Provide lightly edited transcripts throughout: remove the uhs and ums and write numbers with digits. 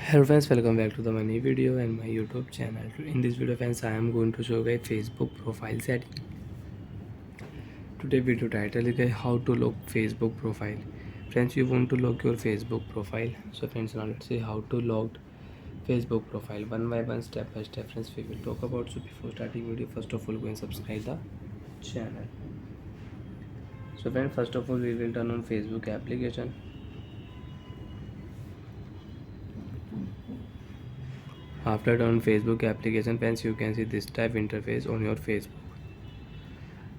Hello friends, welcome back to the my new video and my YouTube channel. In this video friends, I am going to show you Facebook profile setting. Today video title is how to lock Facebook profile. Friends, you want to lock your Facebook profile. So friends, now let's see how to lock Facebook profile one by one, step by step. Friends, we will talk about. So before starting video, first of all go and subscribe the channel. So friends, first of all we will turn on Facebook application. After turn Facebook application, friends, you can see this type interface on your Facebook.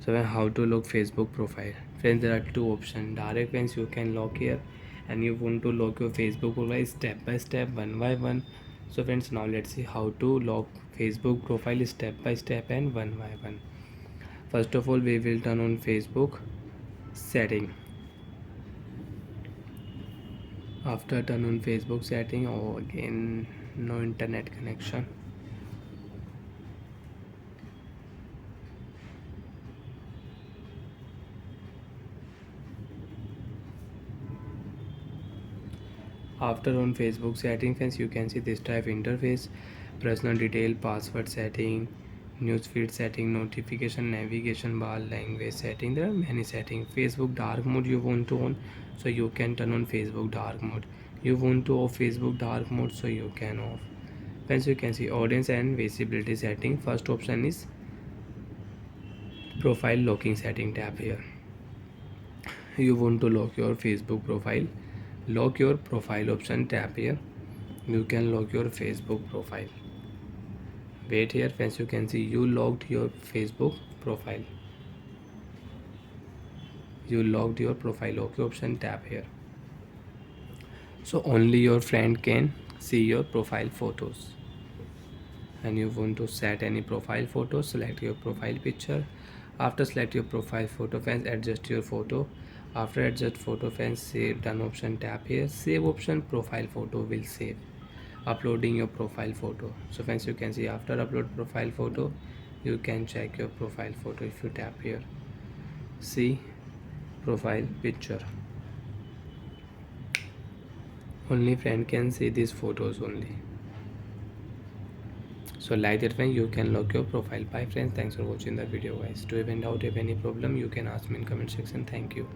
So when how to lock Facebook profile, friends, there are two options. Direct, friends, you can lock here, and you want to lock your Facebook profile step by step, one by one. So friends, now let's see how to lock Facebook profile step by step and one by one. First of all, we will turn on Facebook setting. After turn on Facebook setting, oh again no internet connection. After on Facebook setting, friends, you can see this type interface: personal detail, password setting, newsfeed setting, notification, navigation bar, language setting. There are many settings. Facebook dark mode you want to on, so you can turn on Facebook dark mode. You want to off Facebook dark mode, so you can off. Friends, you can see audience and visibility setting. First option is profile locking setting. Tap here. You want to lock your Facebook profile, lock your profile option. Tap here. You can lock your Facebook profile. Wait here, friends, you can see you logged your Facebook profile. You logged your profile. OK option. Tap here. So only your friend can see your profile photos. And you want to set any profile photo, select your profile picture. After select your profile photo, friends, adjust your photo. After adjust photo, friends, save done option. Tap here. Save option. Profile photo will save. Uploading your profile photo. So friends, you can see after upload profile photo, you can check your profile photo. If you tap here, see profile picture, only friend can see these photos only. So like that way you can lock your profile. Bye friends, thanks for watching the video guys. Do you have any doubt, have any problem, you can ask me in comment section. Thank you.